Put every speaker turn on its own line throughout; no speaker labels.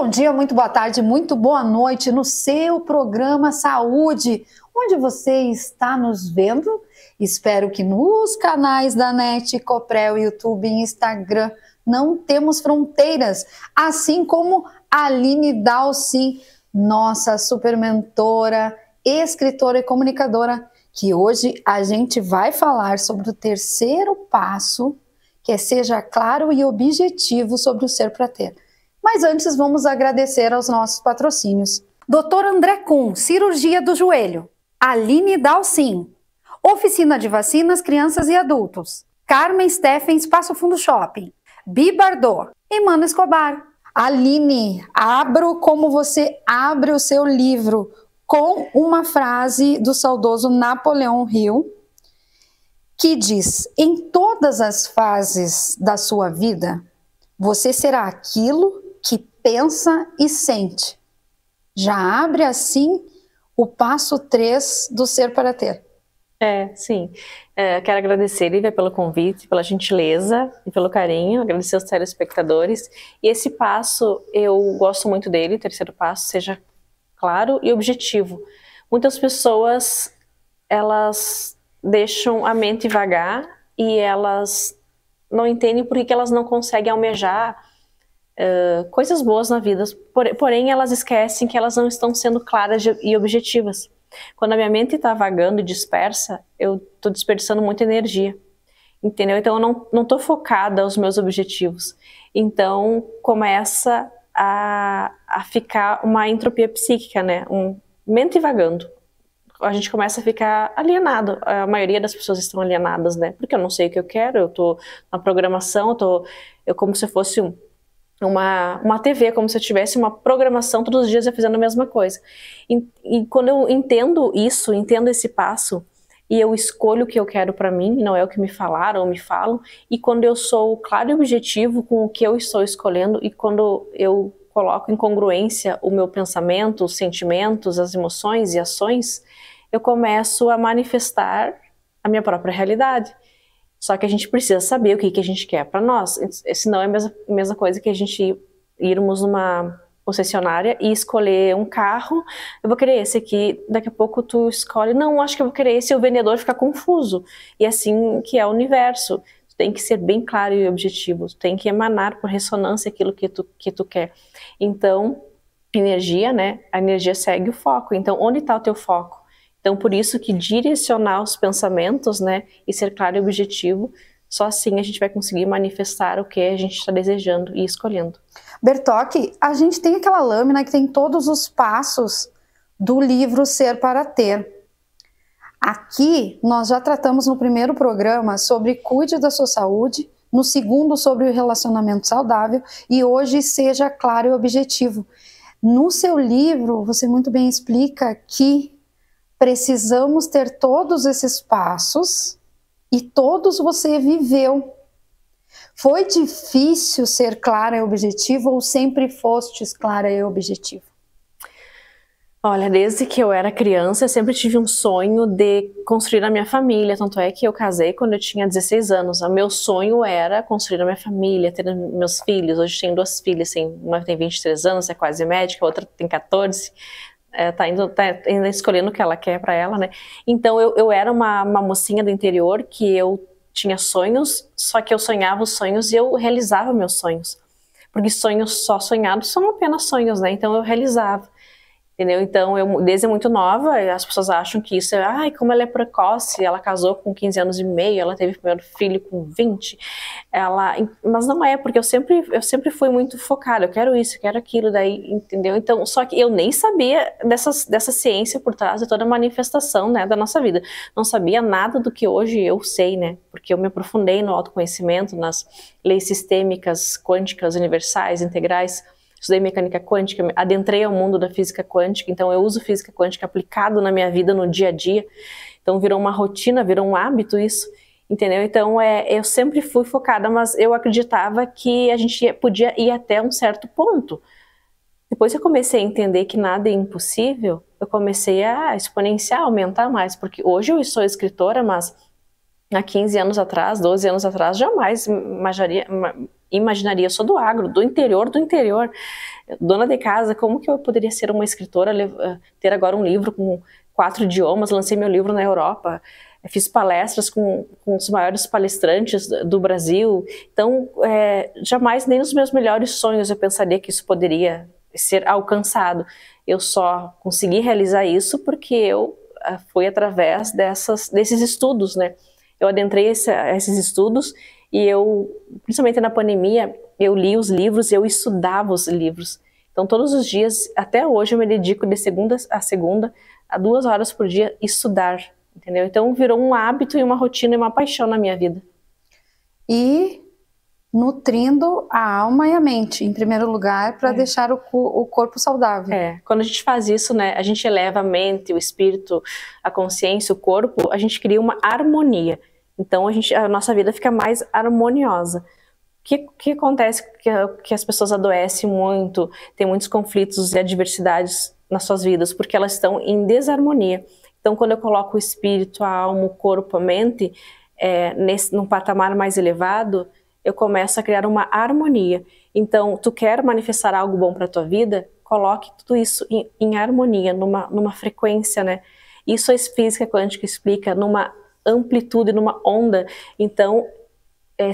bom dia, muito boa tarde, muito boa noite no seu programa Saúde, onde você está nos vendo. Espero que nos canais da NET, Coprel, YouTube e Instagram não temos fronteiras, assim como a Aline Dalci, nossa super mentora, escritora e comunicadora, que hoje a gente vai falar sobre o terceiro passo, que é seja claro e objetivo sobre o ser para ter. Mas antes vamos agradecer aos nossos patrocínios. Dr. André Kuhn, cirurgia do joelho. Aline Dalcin, oficina de vacinas, crianças e adultos. Carmen Steffens, Passo Fundo Shopping. Bi Bardot e Mano Escobar. Aline, abro como você abre o seu livro, com uma frase do saudoso Napoleão Hill, que diz: em todas as fases da sua vida, você será aquilo que pensa e sente. Já abre assim o passo 3 do ser para ter.
Sim. Quero agradecer, Lívia, pelo convite, pela gentileza e pelo carinho, agradecer aos telespectadores. E esse passo, eu gosto muito dele, o terceiro passo, seja claro e objetivo. Muitas pessoas, elas deixam a mente vagar e elas não entendem por que elas não conseguem almejar coisas boas na vida, porém elas esquecem que elas não estão sendo claras e objetivas. Quando a minha mente está vagando e dispersa, eu estou desperdiçando muita energia, entendeu? Então eu não estou focada aos meus objetivos. Então começa a ficar uma entropia psíquica, né? Mente vagando. A gente começa a ficar alienado. A maioria das pessoas estão alienadas, né? Porque eu não sei o que eu quero, eu estou na programação, eu como se fosse uma TV, como se eu tivesse uma programação todos os dias eu fazendo a mesma coisa. E quando eu entendo isso, entendo esse passo, e eu escolho o que eu quero para mim, não é o que me falaram ou me falam, e quando eu sou claro e objetivo com o que eu estou escolhendo, e quando eu coloco em congruência o meu pensamento, os sentimentos, as emoções e ações, eu começo a manifestar a minha própria realidade. Só que a gente precisa saber o que a gente quer para nós, senão é a mesma coisa que a gente irmos numa concessionária e escolher um carro. Eu vou querer esse aqui, daqui a pouco tu escolhe, não, acho que eu vou querer esse, e o vendedor fica confuso. E assim que é o universo, tu tem que ser bem claro e objetivo, tu tem que emanar por ressonância aquilo que tu quer. Então, energia, né? A energia segue o foco, então onde está o teu foco? Então, por isso que direcionar os pensamentos, né, e ser claro e objetivo, só assim a gente vai conseguir manifestar o que a gente está desejando e escolhendo.
Bertoque, a gente tem aquela lâmina que tem todos os passos do livro Ser para Ter. Aqui, nós já tratamos no primeiro programa sobre cuide da sua saúde, no segundo sobre o relacionamento saudável e hoje seja claro e objetivo. No seu livro, você muito bem explica que precisamos ter todos esses passos e todos você viveu. Foi difícil ser clara e objetiva ou sempre fostes clara e objetiva?
Olha, desde que eu era criança, eu sempre tive um sonho de construir a minha família, tanto é que eu casei quando eu tinha 16 anos. O meu sonho era construir a minha família, ter meus filhos. Hoje tenho 2 filhas, uma tem 23 anos, é quase médica, a outra tem 14. Tá ainda escolhendo o que ela quer para ela, né? Então eu era uma mocinha do interior que eu tinha sonhos, só que eu sonhava os sonhos e eu realizava meus sonhos. Porque sonhos só sonhados são apenas sonhos, né? Então eu realizava. Entendeu? Então, desde muito nova, as pessoas acham que isso é, ai, como ela é precoce, ela casou com 15 anos e meio, ela teve o primeiro filho com 20, mas não é, porque eu sempre fui muito focada, eu quero isso, eu quero aquilo, daí, entendeu? Então, só que eu nem sabia dessa ciência por trás de toda a manifestação, né, da nossa vida, não sabia nada do que hoje eu sei, né, porque eu me aprofundei no autoconhecimento, nas leis sistêmicas, quânticas, universais, integrais. Estudei mecânica quântica, adentrei ao mundo da física quântica, então eu uso física quântica aplicado na minha vida, no dia a dia. Então virou uma rotina, virou um hábito isso, entendeu? Então eu sempre fui focada, mas eu acreditava que a gente podia ir até um certo ponto. Depois que eu comecei a entender que nada é impossível, eu comecei a exponenciar, aumentar mais, porque hoje eu sou escritora, mas há 15 anos atrás, 12 anos atrás, jamais imaginaria, eu sou do agro, do interior, dona de casa, como que eu poderia ser uma escritora, ter agora um livro com 4 idiomas, lancei meu livro na Europa, fiz palestras com os maiores palestrantes do Brasil, então jamais nem nos meus melhores sonhos eu pensaria que isso poderia ser alcançado. Eu só consegui realizar isso porque eu fui através desses estudos, né? Eu adentrei esses estudos e principalmente na pandemia, eu li os livros, eu estudava os livros. Então todos os dias, até hoje, eu me dedico de segunda a segunda, a 2 horas por dia, estudar, entendeu? Então virou um hábito e uma rotina e uma paixão na minha vida.
E nutrindo a alma e a mente, em primeiro lugar, para deixar o corpo saudável.
Quando a gente faz isso, né, a gente eleva a mente, o espírito, a consciência, o corpo, a gente cria uma harmonia. Então a nossa vida fica mais harmoniosa. O que acontece que as pessoas adoecem muito, tem muitos conflitos e adversidades nas suas vidas, porque elas estão em desarmonia. Então quando eu coloco o espírito, a alma, o corpo, a mente, num patamar mais elevado, eu começo a criar uma harmonia. Então, tu quer manifestar algo bom para a tua vida? Coloque tudo isso em harmonia, numa frequência, né? Isso a física quântica explica, numa amplitude, numa onda. Então,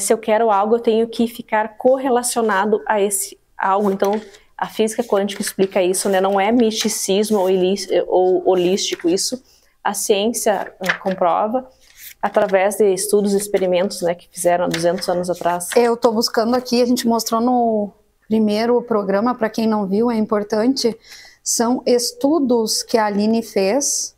se eu quero algo, eu tenho que ficar correlacionado a esse algo. Então, a física quântica explica isso, né? Não é misticismo ou holístico isso. A ciência comprova, através de estudos e experimentos, né, que fizeram há 200 anos atrás.
Eu estou buscando aqui, a gente mostrou no primeiro programa, para quem não viu, é importante, são estudos que a Aline fez,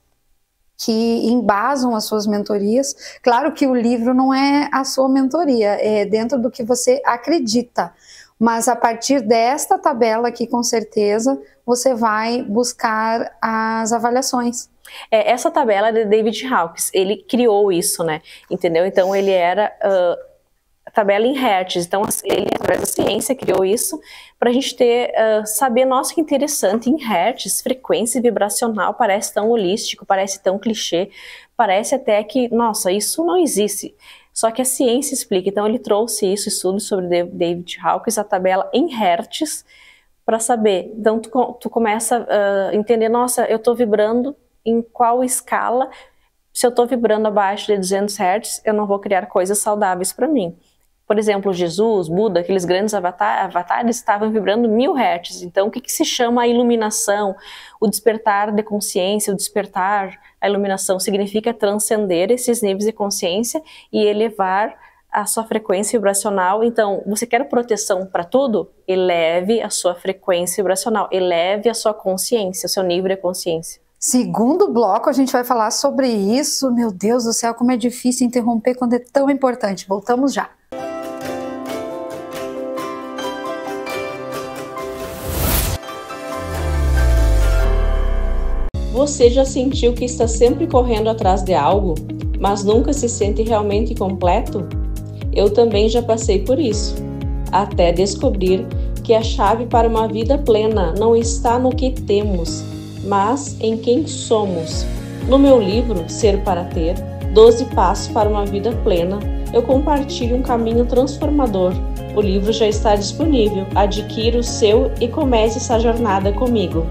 que embasam as suas mentorias. Claro que o livro não é a sua mentoria, é dentro do que você acredita, mas a partir desta tabela aqui, com certeza, você vai buscar as avaliações.
Essa tabela é de David Hawkins, ele criou isso, né, entendeu? Então ele era a tabela em hertz, então ele, através da ciência, criou isso para a gente saber, nossa, que interessante, em hertz, frequência vibracional, parece tão holístico, parece tão clichê, parece até que, nossa, isso não existe. Só que a ciência explica, então ele trouxe isso, estudos sobre David Hawkins, a tabela em hertz, para saber. Então tu começa a entender, nossa, eu estou vibrando em qual escala. Se eu estou vibrando abaixo de 200 Hz, eu não vou criar coisas saudáveis para mim. Por exemplo, Jesus, Buda, aqueles grandes avatares estavam vibrando 1000 Hz. Então, o que se chama a iluminação? O despertar de consciência, o despertar, a iluminação significa transcender esses níveis de consciência e elevar a sua frequência vibracional. Então, você quer proteção para tudo? Eleve a sua frequência vibracional, eleve a sua consciência, o seu nível de consciência.
Segundo bloco, a gente vai falar sobre isso. Meu Deus do céu, como é difícil interromper quando é tão importante. Voltamos já.
Você já sentiu que está sempre correndo atrás de algo, mas nunca se sente realmente completo? Eu também já passei por isso, até descobrir que a chave para uma vida plena não está no que temos, mas em quem somos. No meu livro, Ser para Ter, 12 Passos para uma Vida Plena, eu compartilho um caminho transformador. O livro já está disponível, adquira o seu e comece essa jornada comigo.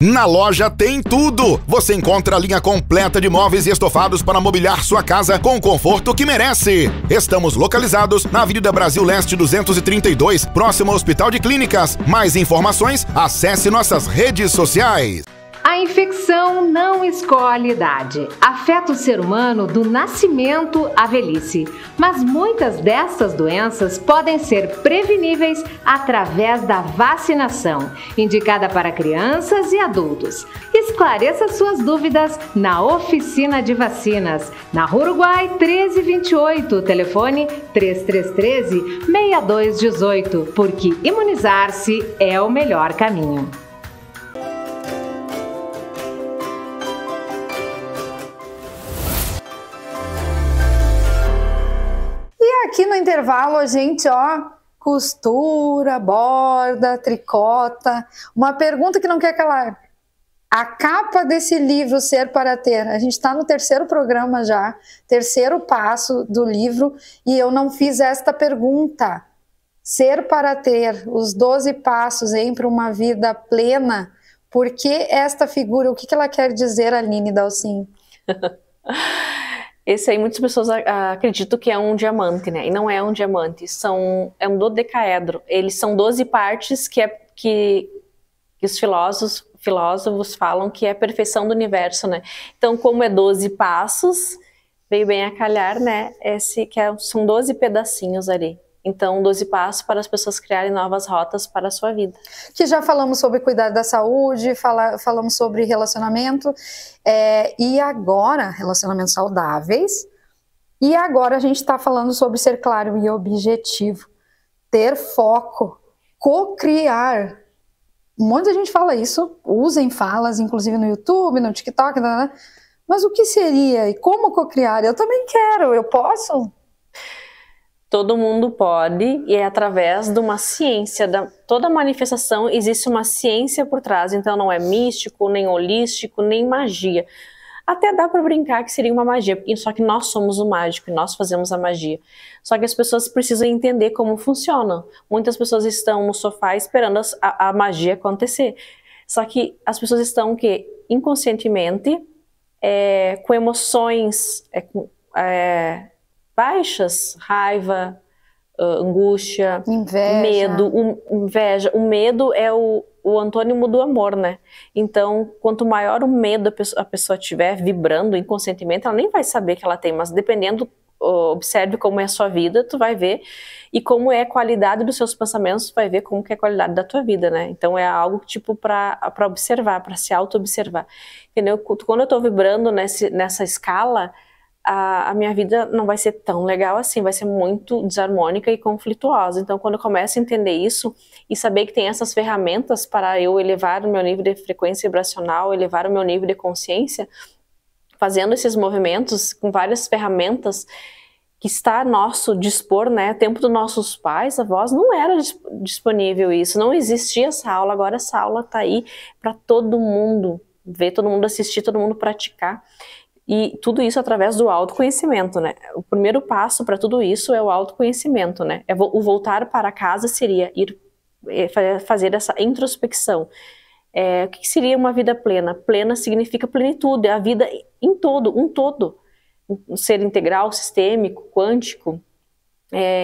Na loja tem tudo! Você encontra a linha completa de móveis e estofados para mobiliar sua casa com o conforto que merece. Estamos localizados na Avenida Brasil Leste 232, próximo ao Hospital de Clínicas. Mais informações, acesse nossas redes sociais.
A infecção não escolhe idade. Afeta o ser humano do nascimento à velhice. Mas muitas dessas doenças podem ser preveníveis através da vacinação, indicada para crianças e adultos. Esclareça suas dúvidas na Oficina de Vacinas, na Rua Uruguai 1328, telefone 3313-6218, porque imunizar-se é o melhor caminho.
Aqui no intervalo a gente, costura, borda, tricota. Uma pergunta que não quer calar. A capa desse livro, Ser para Ter, a gente está no 3º programa já, 3º passo do livro, e eu não fiz esta pergunta. Ser para Ter, os 12 passos para uma vida plena. Por que esta figura? O que ela quer dizer, Aline Dalcin?
Esse aí muitas pessoas acreditam que é um diamante, né? E não é um diamante, é um dodecaedro. Eles são 12 partes que os filósofos falam que é a perfeição do universo, né? Então, como é 12 passos, veio bem a calhar, né? São 12 pedacinhos ali. Então, 12 passos para as pessoas criarem novas rotas para a sua vida.
Que já falamos sobre cuidar da saúde, falamos sobre relacionamento, e agora, relacionamentos saudáveis, e agora a gente está falando sobre ser claro e objetivo, ter foco, co-criar. Um monte de gente fala isso, usem falas, inclusive no YouTube, no TikTok, mas o que seria e como co-criar? Eu também quero, eu posso?
Todo mundo pode, e é através de uma ciência. Toda manifestação existe uma ciência por trás, então não é místico, nem holístico, nem magia. Até dá para brincar que seria uma magia, só que nós somos o mágico e nós fazemos a magia. Só que as pessoas precisam entender como funciona. Muitas pessoas estão no sofá esperando a magia acontecer. Só que as pessoas estão inconscientemente com emoções baixas, raiva, angústia, medo, inveja. O medo é o antônimo do amor, né? Então, quanto maior o medo a pessoa tiver vibrando inconscientemente, ela nem vai saber que ela tem, mas dependendo, observe como é a sua vida, tu vai ver, e como é a qualidade dos seus pensamentos, tu vai ver como que é a qualidade da tua vida, né? Então é algo tipo para observar, para se auto-observar, entendeu? Quando eu tô vibrando nessa escala, a minha vida não vai ser tão legal assim, vai ser muito desarmônica e conflituosa. Então, quando eu começo a entender isso e saber que tem essas ferramentas para eu elevar o meu nível de frequência vibracional, elevar o meu nível de consciência, fazendo esses movimentos com várias ferramentas que está a nosso dispor, né? Tempo dos nossos pais, avós, não era disponível isso, não existia essa aula. Agora essa aula está aí para todo mundo ver, todo mundo assistir, todo mundo praticar. E tudo isso através do autoconhecimento, né? O primeiro passo para tudo isso é o autoconhecimento, né? O voltar para casa seria fazer essa introspecção. O que seria uma vida plena? Plena significa plenitude, é a vida em todo, um todo. Um ser integral, sistêmico, quântico.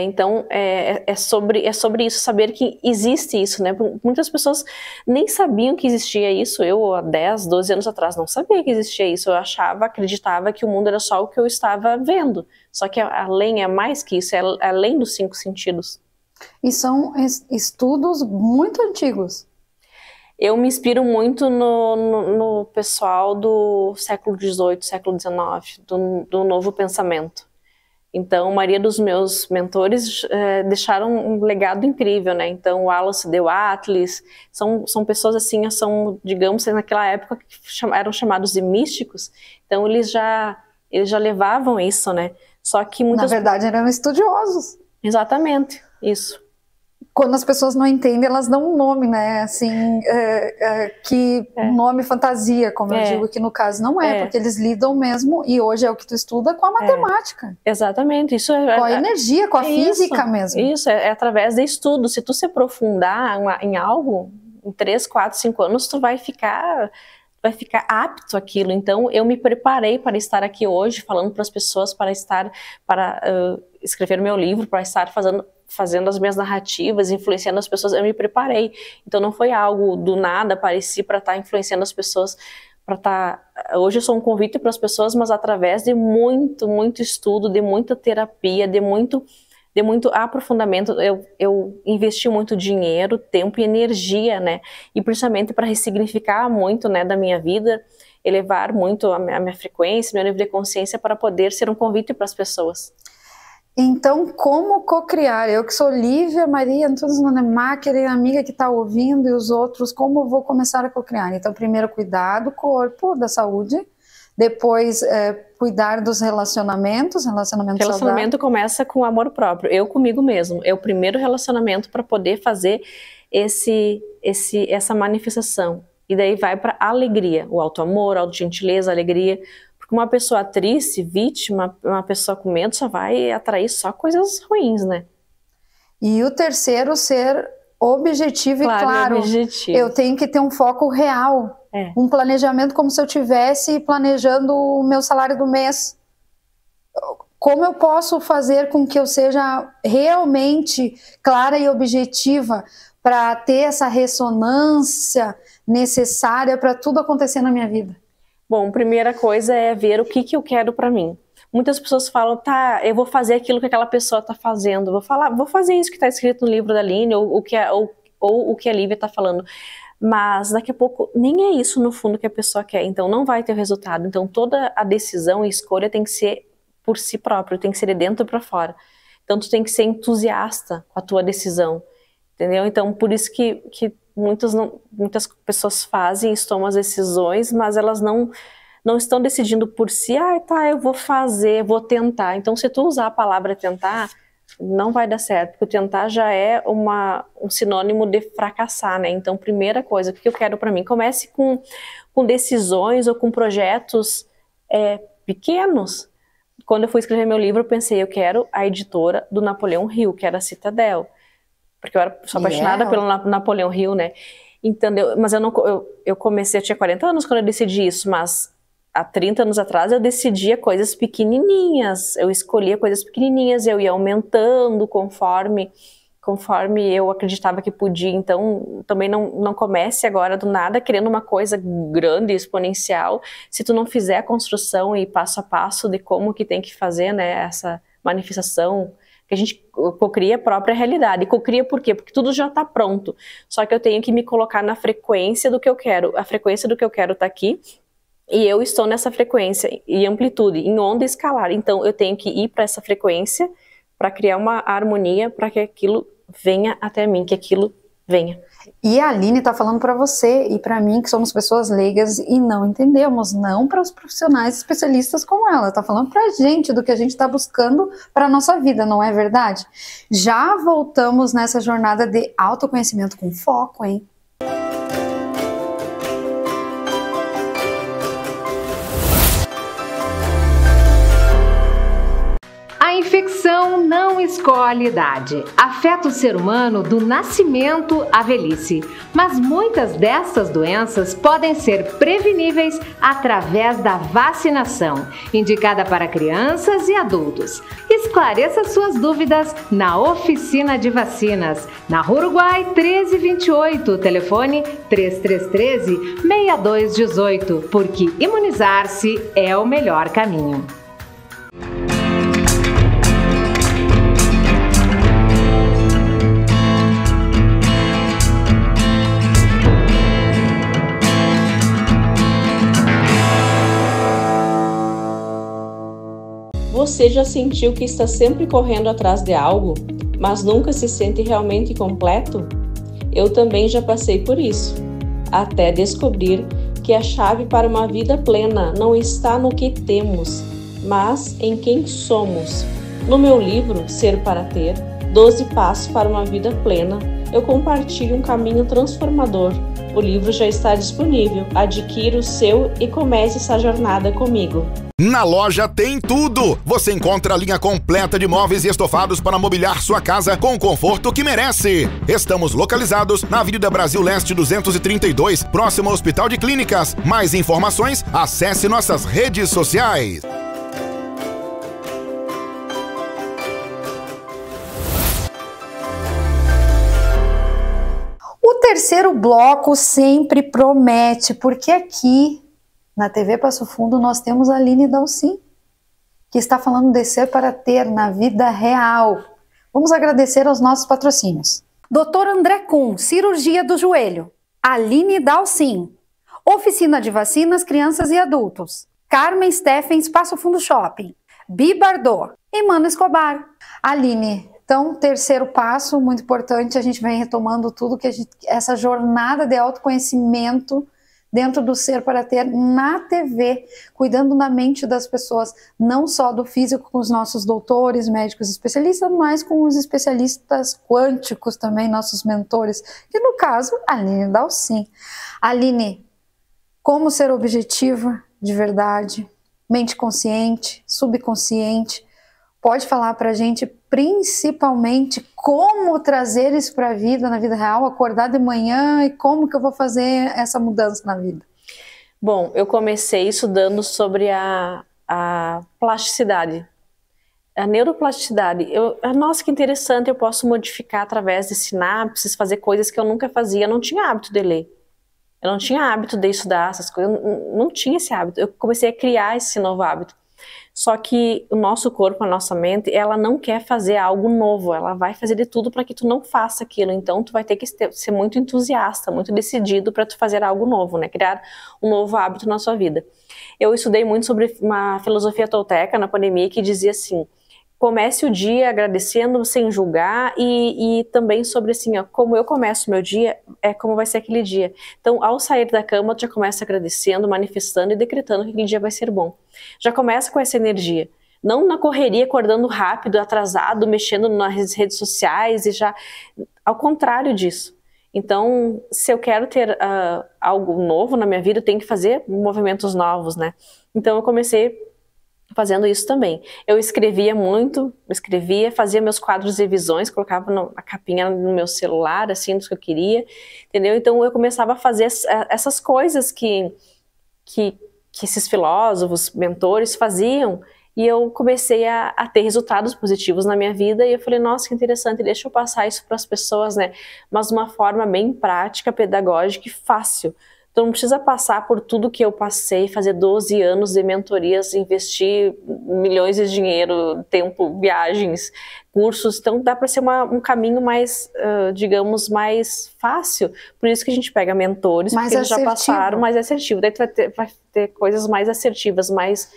Então, é sobre isso, saber que existe isso, né? Muitas pessoas nem sabiam que existia isso. Eu, há 10, 12 anos atrás, não sabia que existia isso. Eu acreditava que o mundo era só o que eu estava vendo. Só que é mais que isso, é além dos 5 sentidos.
E são estudos muito antigos.
Eu me inspiro muito no pessoal do século XVIII, século XIX, do novo pensamento. Então, a maioria dos meus mentores deixaram um legado incrível, né? Então, o Wallace de Wattles, são pessoas assim, digamos, naquela época que eram chamados de místicos. Então, eles já levavam isso, né? Só que muitas...
Na verdade, eram estudiosos.
Exatamente, isso.
Quando as pessoas não entendem, elas dão um nome, né? Assim, um nome fantasia, como eu digo, que no caso não é, porque eles lidam mesmo, e hoje é o que tu estuda, com a matemática.
Exatamente. Isso
com a energia, com a física mesmo.
Isso, é através de estudo. Se tu se aprofundar em algo, em 3, 4, 5 anos, tu vai ficar apto àquilo. Então, eu me preparei para estar aqui hoje, falando para as pessoas, para escrever meu livro, para estar fazendo as minhas narrativas, influenciando as pessoas. Eu me preparei. Então, não foi algo do nada, apareci para estar influenciando as pessoas, hoje eu sou um convite para as pessoas, mas através de muito, muito estudo, de muita terapia, de muito aprofundamento. Eu investi muito dinheiro, tempo e energia, né? E principalmente para ressignificar muito, né, da minha vida, elevar muito a minha frequência, meu nível de consciência, para poder ser um convite para as pessoas.
Então, como co-criar? Eu que sou Lívia Maria Antunes Nonemacher, a amiga que está ouvindo, e os outros, como eu vou começar a co-criar? Então, primeiro, cuidar do corpo, da saúde. depois cuidar dos relacionamentos.
Relacionamento começa com amor próprio, eu comigo mesmo. É o primeiro relacionamento para poder fazer essa manifestação. E daí vai para a alegria, o auto-amor, a auto-gentileza, a alegria. Porque uma pessoa triste, vítima, uma pessoa com medo só vai atrair só coisas ruins, né?
E o terceiro, ser objetivo e claro.
Objetivo.
Eu tenho que ter um foco real. Um planejamento como se eu estivesse planejando o meu salário do mês. Como eu posso fazer com que eu seja realmente clara e objetiva para ter essa ressonância necessária para tudo acontecer na minha vida?
Bom, primeira coisa é ver o que eu quero para mim. Muitas pessoas falam, tá, eu vou fazer aquilo que aquela pessoa está fazendo, vou fazer isso que está escrito no livro da Aline, ou o que a Lívia está falando. Mas daqui a pouco nem é isso no fundo que a pessoa quer, então não vai ter o resultado. Então toda a decisão e escolha tem que ser por si próprio, tem que ser de dentro para fora. Então tu tem que ser entusiasta com a tua decisão, entendeu? Então por isso que muitas pessoas fazem, tomam as decisões, mas elas não estão decidindo por si, eu vou fazer, vou tentar. Então se tu usar a palavra tentar, não vai dar certo, porque o tentar já é um sinônimo de fracassar, né? Então, primeira coisa, o que eu quero para mim? Comece com decisões ou com projetos pequenos. Quando eu fui escrever meu livro, eu pensei, eu quero a editora do Napoleão Hill, que era a Citadel, porque eu sou apaixonada pelo Napoleão Hill, né? Entendeu? Mas eu comecei, eu tinha 40 anos quando eu decidi isso, mas há 30 anos atrás eu decidia coisas pequenininhas, eu escolhia coisas pequenininhas, eu ia aumentando conforme eu acreditava que podia. Então também não comece agora do nada querendo uma coisa grande, exponencial, se tu não fizer a construção e passo a passo de como que tem que fazer, né, essa manifestação, que a gente cocria a própria realidade. E cocria por quê? Porque tudo já está pronto, só que eu tenho que me colocar na frequência do que eu quero. A frequência do que eu quero está aqui, e eu estou nessa frequência e amplitude, em onda escalar. Então eu tenho que ir para essa frequência para criar uma harmonia para que aquilo venha até mim, que aquilo venha.
E a Aline está falando para você e para mim, que somos pessoas leigas e não entendemos, não para os profissionais especialistas como ela. Está falando para a gente do que a gente está buscando para a nossa vida, não é verdade? Já voltamos nessa jornada de autoconhecimento com foco, hein?
A infecção não escolhe idade. Afeta o ser humano do nascimento à velhice. Mas muitas dessas doenças podem ser preveníveis através da vacinação, indicada para crianças e adultos. Esclareça suas dúvidas na Oficina de Vacinas, na Uruguai 1328, telefone 3313-6218, porque imunizar-se é o melhor caminho.
Você já sentiu que está sempre correndo atrás de algo, mas nunca se sente realmente completo? Eu também já passei por isso, até descobrir que a chave para uma vida plena não está no que temos, mas em quem somos. No meu livro, Ser para Ter, 12 Passos para uma Vida Plena, eu compartilho um caminho transformador. O livro já está disponível, adquira o seu e comece essa jornada comigo.
Na loja tem tudo! Você encontra a linha completa de móveis e estofados para mobiliar sua casa com o conforto que merece. Estamos localizados na Avenida Brasil Leste 232, próximo ao Hospital de Clínicas. Mais informações, acesse nossas redes sociais.
O terceiro bloco sempre promete, porque aqui na TV Passo Fundo nós temos a Aline Dalcin, que está falando de ser para ter na vida real. Vamos agradecer aos nossos patrocínios. Dr. André Kuhn, cirurgia do joelho. Aline Dalcin, Oficina de Vacinas, Crianças e Adultos. Carmen Steffens, Passo Fundo Shopping. Bi Bardot e Mano Escobar. Aline, então, terceiro passo, muito importante, a gente vem retomando tudo que essa jornada de autoconhecimento dentro do Ser para Ter na TV, cuidando da mente das pessoas, não só do físico com os nossos doutores, médicos especialistas, mas com os especialistas quânticos também, nossos mentores, que no caso, a Aline Dalcin. Aline, como ser objetiva de verdade, mente consciente, subconsciente, pode falar pra gente principalmente como trazer isso para a vida, na vida real, acordar de manhã e como que eu vou fazer essa mudança na vida?
Bom, eu comecei estudando sobre a plasticidade, a neuroplasticidade. Nossa, que interessante, eu posso modificar através de sinapses, fazer coisas que eu nunca fazia. Eu não tinha hábito de ler, eu não tinha hábito de estudar essas coisas, eu não tinha esse hábito. Eu comecei a criar esse novo hábito. Só que o nosso corpo, a nossa mente, ela não quer fazer algo novo, ela vai fazer de tudo para que tu não faça aquilo. Então tu vai ter que ser muito entusiasta, muito decidido para tu fazer algo novo, né? Criar um novo hábito na sua vida. Eu estudei muito sobre uma filosofia tolteca na pandemia que dizia assim: comece o dia agradecendo sem julgar, e também sobre assim, ó, como eu começo o meu dia, é como vai ser aquele dia. Então, ao sair da cama, tu já começa agradecendo, manifestando e decretando que aquele dia vai ser bom. Já começa com essa energia. Não na correria, acordando rápido, atrasado, mexendo nas redes sociais e já... Ao contrário disso. Então, se eu quero ter algo novo na minha vida, eu tenho que fazer movimentos novos, né? Então, eu comecei fazendo isso também. Eu escrevia muito, fazia meus quadros de visões, colocava a capinha no meu celular, assim, dos que eu queria, entendeu? Então eu começava a fazer essas coisas que esses filósofos, mentores faziam, e eu comecei a ter resultados positivos na minha vida, e eu falei, nossa, que interessante, deixa eu passar isso para as pessoas, né? Mas de uma forma bem prática, pedagógica e fácil. Então não precisa passar por tudo que eu passei, fazer 12 anos de mentorias, investir milhões de dinheiro, tempo, viagens, cursos. Então dá para ser um caminho mais, digamos, mais fácil. Por isso que a gente pega mentores,
mais
porque eles
assertivo.
Já passaram, mais assertivo. Daí tu vai ter coisas mais assertivas, mais,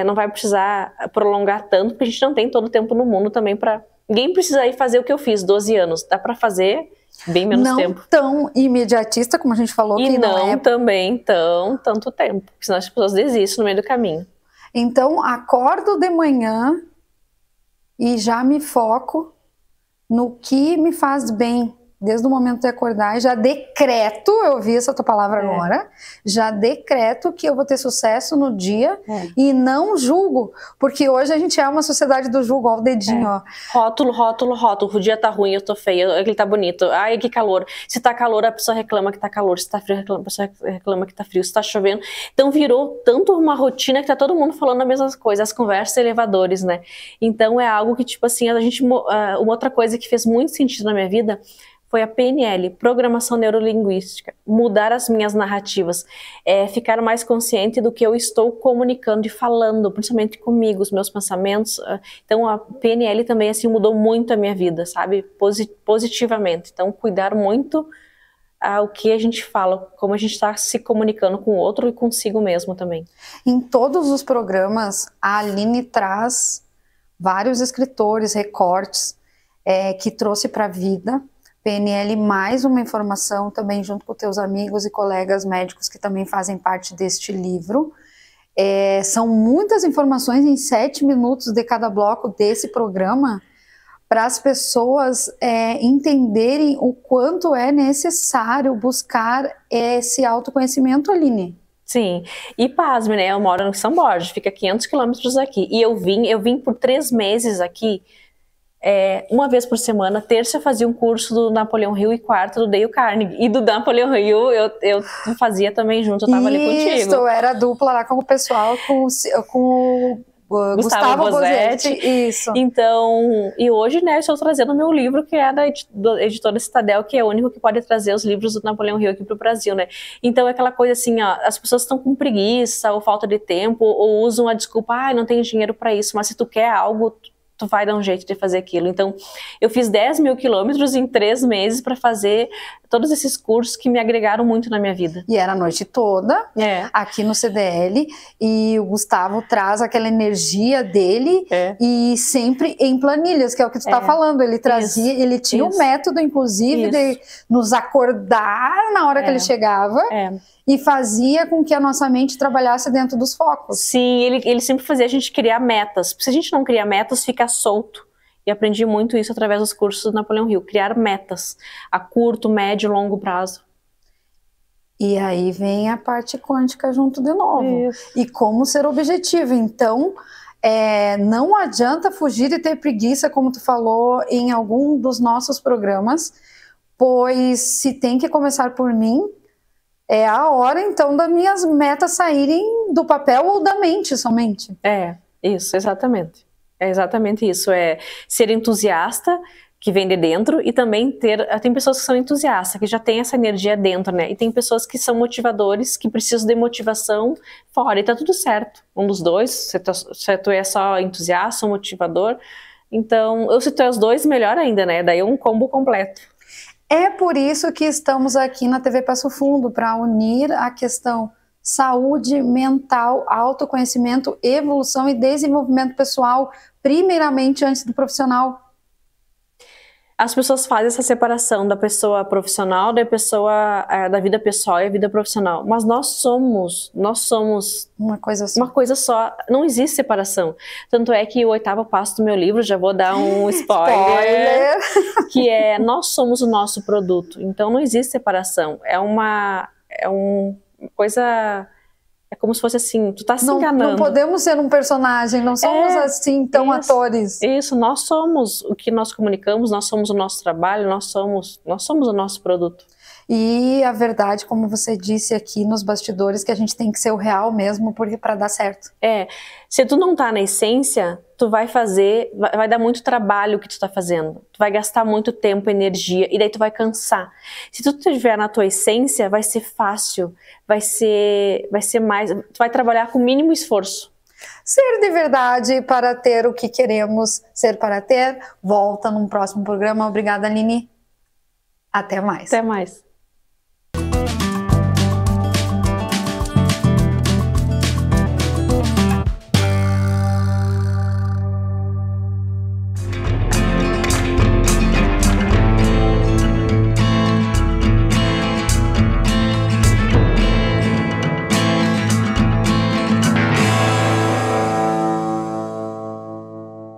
não vai precisar prolongar tanto, porque a gente não tem todo o tempo no mundo também para... Ninguém precisa ir fazer o que eu fiz, 12 anos. Dá para fazer... bem menos tempo.
Não tão imediatista, como a gente falou.
E
que
não é também tanto tempo, porque senão as pessoas desistem no meio do caminho.
Então, acordo de manhã e já me foco no que me faz bem, desde o momento de acordar, e já decreto, eu ouvi essa tua palavra agora, já decreto que eu vou ter sucesso no dia e não julgo, porque hoje a gente é uma sociedade do julgo, ó, o dedinho, ó.
Rótulo, o dia tá ruim, eu tô feia, ele tá bonito, ai que calor, se tá calor a pessoa reclama que tá calor, se tá frio a pessoa reclama que tá frio, se tá chovendo, então virou tanto uma rotina que tá todo mundo falando a mesma coisa, as conversas elevadores, né, então é algo que tipo assim, uma outra coisa que fez muito sentido na minha vida foi a PNL, Programação Neurolinguística, mudar as minhas narrativas, ficar mais consciente do que eu estou comunicando e falando, principalmente comigo, os meus pensamentos. Então a PNL também assim mudou muito a minha vida, sabe, positivamente. Então cuidar muito o que a gente fala, como a gente está se comunicando com o outro e consigo mesmo também. Em
todos os programas, a Aline traz vários escritores, recortes, que trouxe para a vida. PNL, mais uma informação também junto com teus amigos e colegas médicos que também fazem parte deste livro. São muitas informações em 7 minutos de cada bloco desse programa para as pessoas entenderem o quanto é necessário buscar esse autoconhecimento, Aline.
Sim, e pasme, né? Eu moro no São Borja, fica 500 quilômetros aqui, e eu vim por 3 meses aqui, uma vez por semana. Terça eu fazia um curso do Napoleão Hill e quarta do Dale Carnegie. E do Napoleão Hill eu fazia também junto, eu tava ali contigo.
Isso, era dupla lá com o pessoal, com o Gustavo Bosetti. Isso.
Então, e hoje, né, eu estou trazendo o meu livro, que é da editora Citadel, que é o único que pode trazer os livros do Napoleão Hill aqui pro Brasil, né. Então é aquela coisa assim, ó, as pessoas estão com preguiça, ou falta de tempo, ou usam a desculpa, não tenho dinheiro para isso, mas se tu quer algo, tu vai dar um jeito de fazer aquilo. Então, eu fiz 10 mil quilômetros em 3 meses para fazer todos esses cursos que me agregaram muito na minha vida.
E era a noite toda, aqui no CDL, e o Gustavo traz aquela energia dele, e sempre em planilhas, que é o que tu tá falando. Ele trazia, ele tinha um método, inclusive, de nos acordar na hora que ele chegava. e fazia com que a nossa mente trabalhasse dentro dos focos.
Sim, ele sempre fazia a gente criar metas. Se a gente não cria metas, fica solto. E aprendi muito isso através dos cursos do Napoleão Hill, criar metas a curto, médio e longo prazo.
E aí vem a parte quântica junto de novo.
Isso.
E como ser objetivo. Então, não adianta fugir e ter preguiça, como tu falou em algum dos nossos programas, pois se tem que começar por mim, é a hora então das minhas metas saírem do papel ou da mente somente.
Isso, exatamente. É exatamente isso. É ser entusiasta, que vem de dentro, e também tem pessoas que são entusiastas, que já tem essa energia dentro, né? E tem pessoas que são motivadores, que precisam de motivação fora, e tá tudo certo. Um dos dois, se tu é só entusiasta ou motivador, então, se tu é os dois, melhor ainda, né? Daí é um combo completo.
É por isso que estamos aqui na TV Passo Fundo, para unir a questão saúde mental, autoconhecimento, evolução e desenvolvimento pessoal, primeiramente antes do profissional.
As pessoas fazem essa separação da pessoa profissional, da vida pessoal e a vida profissional. Mas nós somos
uma coisa só.
Uma coisa só. Não existe separação. Tanto é que o 8º passo do meu livro, já vou dar um spoiler, que é: nós somos o nosso produto. Então não existe separação. É uma coisa... É como se fosse assim, tu tá se enganando.
Não podemos ser um personagem, não somos assim tão atores.
Isso, nós somos o que nós comunicamos, nós somos o nosso trabalho, nós somos o nosso produto.
E a verdade, como você disse aqui nos bastidores, que a gente tem que ser o real mesmo, porque para dar certo.
Se tu não tá na essência, tu vai dar muito trabalho o que tu tá fazendo. Tu vai gastar muito tempo, energia, e daí tu vai cansar. Se tu estiver na tua essência, vai ser fácil, vai ser mais, tu vai trabalhar com o mínimo esforço.
Ser de verdade para ter o que queremos ser para ter. Volta num próximo programa. Obrigada, Aline. Até mais.
Até mais.